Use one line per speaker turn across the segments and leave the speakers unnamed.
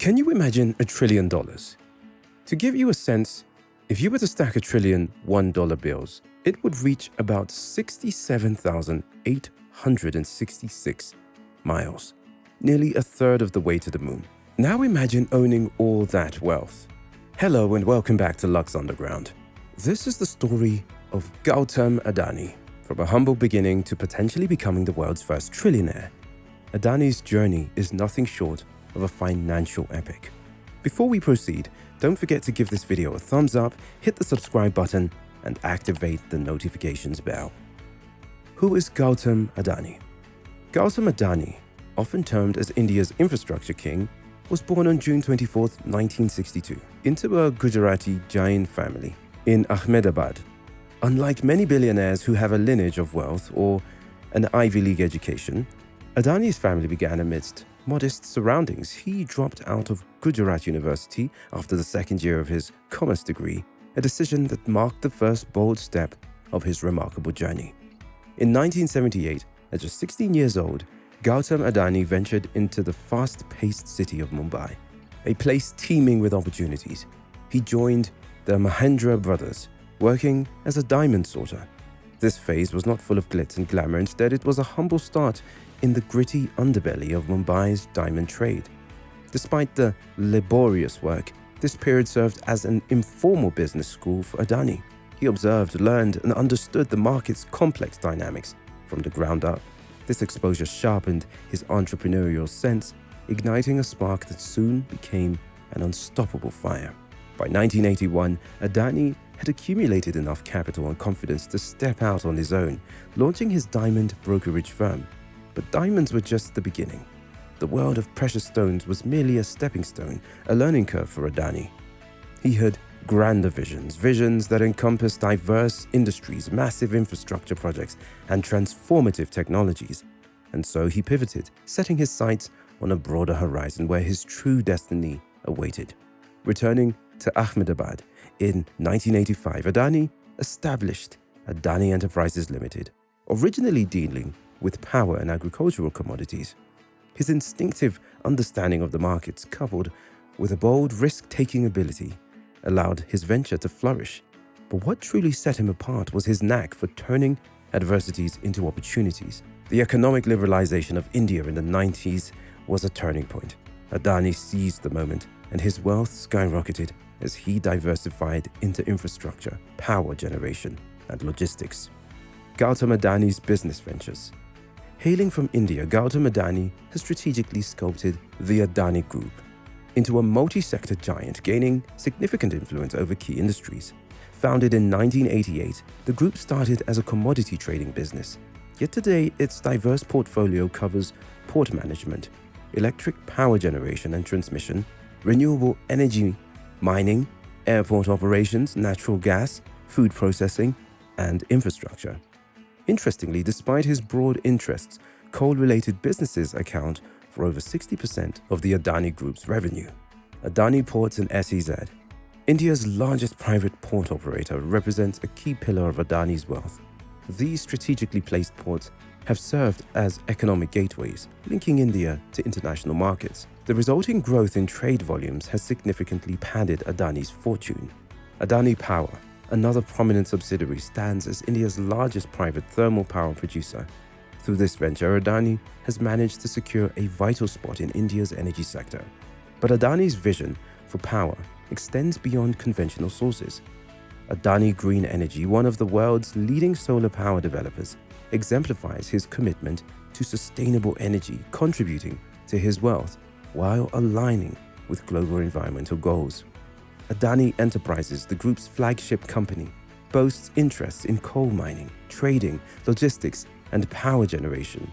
Can you imagine $1 trillion? To give you a sense, if you were to stack $1 trillion $1 bills, it would reach about 67,866 miles, nearly a third of the way to the moon. Now imagine owning all that wealth. Hello and welcome back to Lux Underground. This is the story of Gautam Adani, from a humble beginning to potentially becoming the world's first trillionaire. Adani's journey is nothing short of a financial epic. Before we proceed, don't forget to give this video a thumbs up, hit the subscribe button, and activate the notifications bell. Who is Gautam Adani? Gautam Adani, often termed as India's infrastructure king, was born on June 24, 1962, into a Gujarati Jain family in Ahmedabad. Unlike many billionaires who have a lineage of wealth or an Ivy League education, Adani's family began amidst modest surroundings. He dropped out of Gujarat University after the second year of his commerce degree, a decision that marked the first bold step of his remarkable journey. In 1978, at just 16 years old, Gautam Adani ventured into the fast-paced city of Mumbai, a place teeming with opportunities. He joined the Mahendra brothers, working as a diamond sorter. This phase was not full of glitz and glamour. Instead, it was a humble start in the gritty underbelly of Mumbai's diamond trade. Despite the laborious work, this period served as an informal business school for Adani. He observed, learned, and understood the market's complex dynamics from the ground up. This exposure sharpened his entrepreneurial sense, igniting a spark that soon became an unstoppable fire. By 1981, Adani had accumulated enough capital and confidence to step out on his own, launching his diamond brokerage firm. But diamonds were just the beginning. The world of precious stones was merely a stepping stone, a learning curve for Adani. He had grander visions that encompassed diverse industries, massive infrastructure projects, and transformative technologies. And so he pivoted, setting his sights on a broader horizon where his true destiny awaited. Returning to Ahmedabad in 1985, Adani established Adani Enterprises Limited, originally dealing with power and agricultural commodities. His instinctive understanding of the markets, coupled with a bold risk-taking ability, allowed his venture to flourish. But what truly set him apart was his knack for turning adversities into opportunities. The economic liberalization of India in the 90s was a turning point. Adani seized the moment, and his wealth skyrocketed as he diversified into infrastructure, power generation, and logistics. Gautam Adani's business ventures. Hailing from India, Gautam Adani has strategically sculpted the Adani Group into a multi-sector giant, gaining significant influence over key industries. Founded in 1988, the group started as a commodity trading business. Yet today, its diverse portfolio covers port management, electric power generation and transmission, renewable energy, mining, airport operations, natural gas, food processing, and infrastructure. Interestingly, despite his broad interests, coal-related businesses account for over 60% of the Adani Group's revenue. Adani Ports and SEZ, India's largest private port operator, represents a key pillar of Adani's wealth. These strategically placed ports have served as economic gateways, linking India to international markets. The resulting growth in trade volumes has significantly padded Adani's fortune. Adani Power, another prominent subsidiary, stands as India's largest private thermal power producer. Through this venture, Adani has managed to secure a vital spot in India's energy sector. But Adani's vision for power extends beyond conventional sources. Adani Green Energy, one of the world's leading solar power developers, exemplifies his commitment to sustainable energy, contributing to his wealth while aligning with global environmental goals. Adani Enterprises, the group's flagship company, boasts interests in coal mining, trading, logistics, and power generation.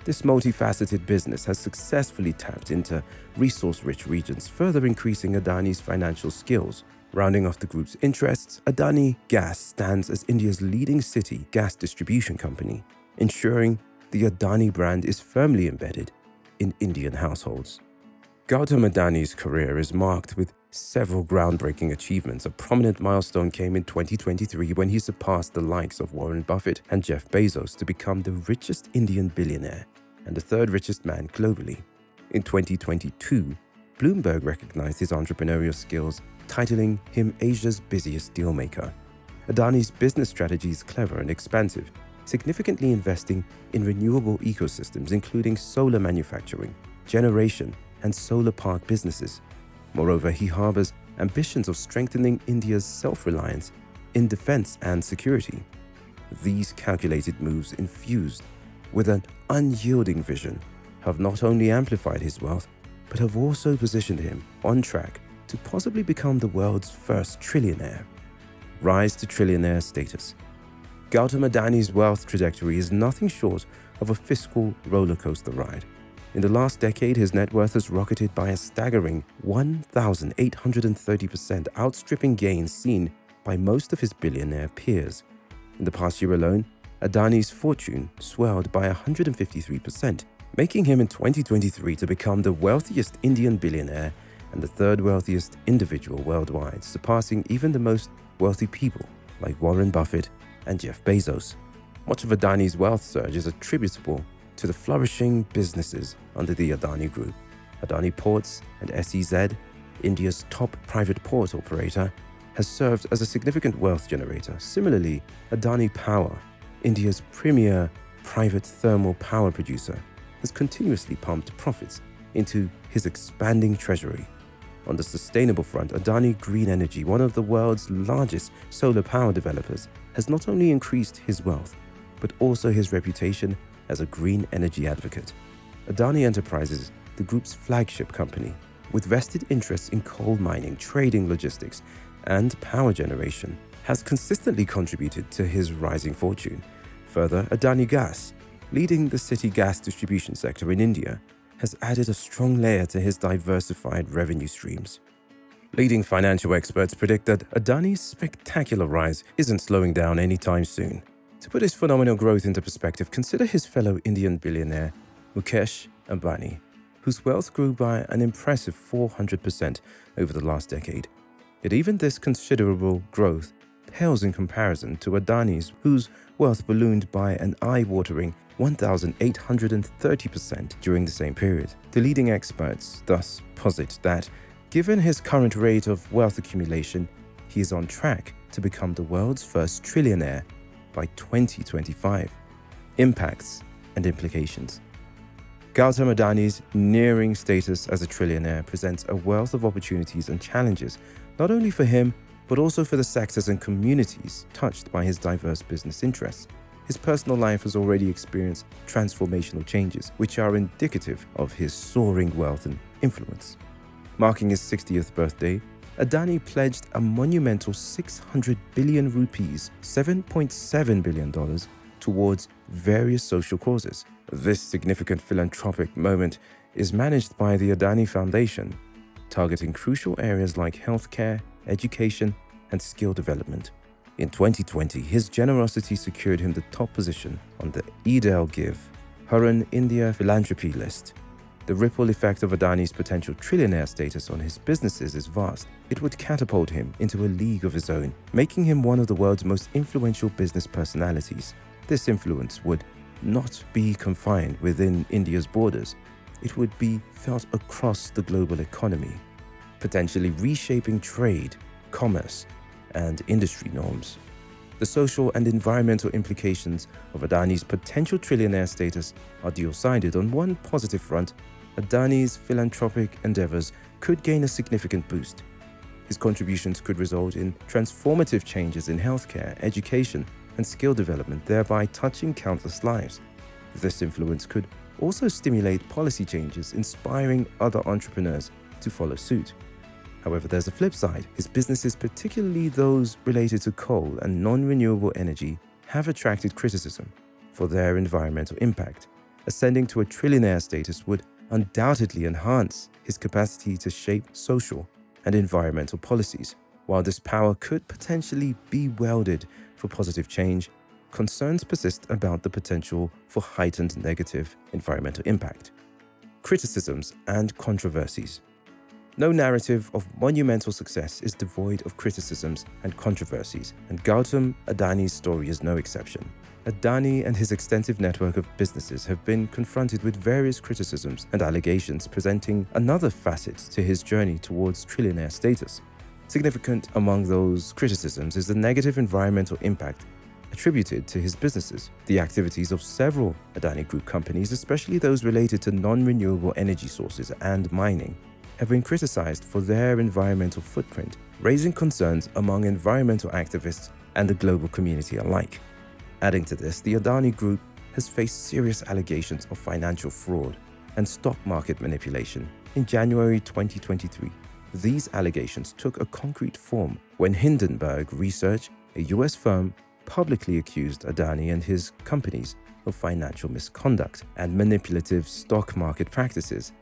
This multifaceted business has successfully tapped into resource-rich regions, further increasing Adani's financial skills. Rounding off the group's interests, Adani Gas stands as India's leading city gas distribution company, ensuring the Adani brand is firmly embedded in Indian households. Gautam Adani's career is marked with several groundbreaking achievements. A prominent milestone came in 2023 when he surpassed the likes of Warren Buffett and Jeff Bezos to become the richest Indian billionaire and the third richest man globally. In 2022, Bloomberg recognized his entrepreneurial skills, titling him Asia's busiest dealmaker. Adani's business strategy is clever and expansive, significantly investing in renewable ecosystems including solar manufacturing, generation, and solar park businesses. Moreover, he harbors ambitions of strengthening India's self-reliance in defense and security. These calculated moves, infused with an unyielding vision, have not only amplified his wealth, but have also positioned him on track to possibly become the world's first trillionaire. Rise to trillionaire status. Gautam Adani's wealth trajectory is nothing short of a fiscal rollercoaster ride. In the last decade, his net worth has rocketed by a staggering 1,830%, outstripping gains seen by most of his billionaire peers. In the past year alone, Adani's fortune swelled by 153%, making him in 2023 to become the wealthiest Indian billionaire and the third wealthiest individual worldwide, surpassing even the most wealthy people like Warren Buffett and Jeff Bezos. Much of Adani's wealth surge is attributable to the flourishing businesses under the Adani Group. Adani Ports and SEZ, India's top private port operator, has served as a significant wealth generator. Similarly, Adani Power, India's premier private thermal power producer, has continuously pumped profits into his expanding treasury. On the sustainable front, Adani Green Energy, one of the world's largest solar power developers, has not only increased his wealth, but also his reputation as a green energy advocate. Adani Enterprises, the group's flagship company, with vested interests in coal mining, trading, logistics, and power generation, has consistently contributed to his rising fortune. Further, Adani Gas, leading the city gas distribution sector in India, has added a strong layer to his diversified revenue streams. Leading financial experts predict that Adani's spectacular rise isn't slowing down anytime soon. To put his phenomenal growth into perspective, consider his fellow Indian billionaire, Mukesh Ambani, whose wealth grew by an impressive 400% over the last decade. Yet even this considerable growth pales in comparison to Adani's, whose wealth ballooned by an eye-watering 1,830% during the same period. The leading experts thus posit that, given his current rate of wealth accumulation, he is on track to become the world's first trillionaire by 2025. Impacts and implications. Gautam Adani's nearing status as a trillionaire presents a wealth of opportunities and challenges, not only for him, but also for the sectors and communities touched by his diverse business interests. His personal life has already experienced transformational changes, which are indicative of his soaring wealth and influence. Marking his 60th birthday, Adani pledged a monumental 600 billion rupees, $7.7 billion, towards various social causes. This significant philanthropic moment is managed by the Adani Foundation, targeting crucial areas like healthcare, education, and skill development. In 2020, his generosity secured him the top position on the Edel Give Hurun India Philanthropy list. The ripple effect of Adani's potential trillionaire status on his businesses is vast. It would catapult him into a league of his own, making him one of the world's most influential business personalities. This influence would not be confined within India's borders. It would be felt across the global economy, potentially reshaping trade, commerce, and industry norms. The social and environmental implications of Adani's potential trillionaire status are dual-sided. On one positive front, Adani's philanthropic endeavors could gain a significant boost. His contributions could result in transformative changes in healthcare, education, and skill development, thereby touching countless lives. This influence could also stimulate policy changes, inspiring other entrepreneurs to follow suit. However, there's a flip side. His businesses, particularly those related to coal and non-renewable energy, have attracted criticism for their environmental impact. Ascending to a trillionaire status would undoubtedly enhance his capacity to shape social and environmental policies. While this power could potentially be wielded for positive change, concerns persist about the potential for heightened negative environmental impact. Criticisms and controversies. No narrative of monumental success is devoid of criticisms and controversies, and Gautam Adani's story is no exception. Adani and his extensive network of businesses have been confronted with various criticisms and allegations, presenting another facet to his journey towards trillionaire status. Significant among those criticisms is the negative environmental impact attributed to his businesses. The activities of several Adani Group companies, especially those related to non-renewable energy sources and mining, have been criticized for their environmental footprint, raising concerns among environmental activists and the global community alike. Adding to this, the Adani Group has faced serious allegations of financial fraud and stock market manipulation. In January 2023, these allegations took a concrete form when Hindenburg Research, a US firm, publicly accused Adani and his companies of financial misconduct and manipulative stock market practices.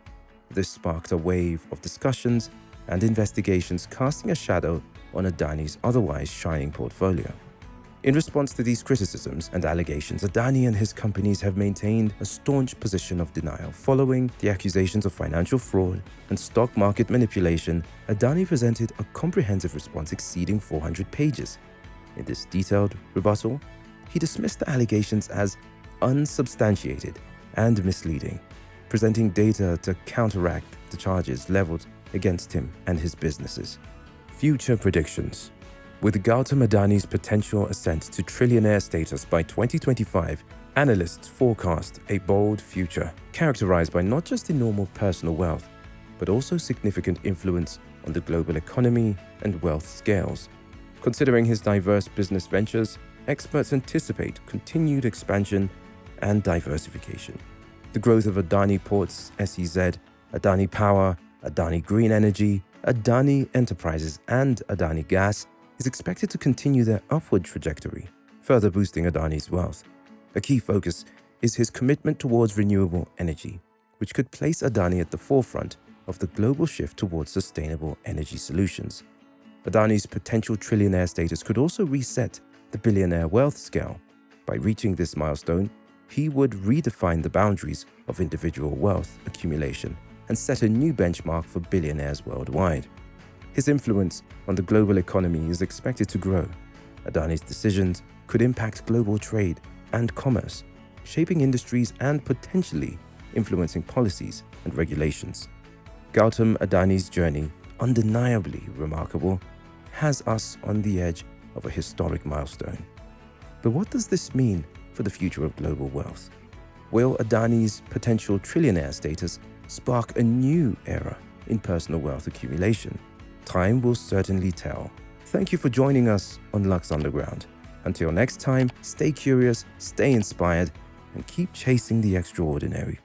This sparked a wave of discussions and investigations, casting a shadow on Adani's otherwise shining portfolio. In response to these criticisms and allegations, Adani and his companies have maintained a staunch position of denial. Following the accusations of financial fraud and stock market manipulation, Adani presented a comprehensive response exceeding 400 pages. In this detailed rebuttal, he dismissed the allegations as unsubstantiated and misleading, presenting data to counteract the charges leveled against him and his businesses. Future predictions. With Gautam Adani's potential ascent to trillionaire status by 2025, analysts forecast a bold future characterized by not just enormous personal wealth, but also significant influence on the global economy and wealth scales. Considering his diverse business ventures, experts anticipate continued expansion and diversification. The growth of Adani Ports SEZ, Adani Power, Adani Green Energy, Adani Enterprises, and Adani Gas is expected to continue their upward trajectory, further boosting Adani's wealth. A key focus is his commitment towards renewable energy, which could place Adani at the forefront of the global shift towards sustainable energy solutions. Adani's potential trillionaire status could also reset the billionaire wealth scale. By reaching this milestone, he would redefine the boundaries of individual wealth accumulation and set a new benchmark for billionaires worldwide. His influence on the global economy is expected to grow. Adani's decisions could impact global trade and commerce, shaping industries and potentially influencing policies and regulations. Gautam Adani's journey, undeniably remarkable, has us on the edge of a historic milestone. But what does this mean for the future of global wealth? Will Adani's potential trillionaire status spark a new era in personal wealth accumulation? Time will certainly tell. Thank you for joining us on Lux Underground. Until next time, stay curious, stay inspired, and keep chasing the extraordinary.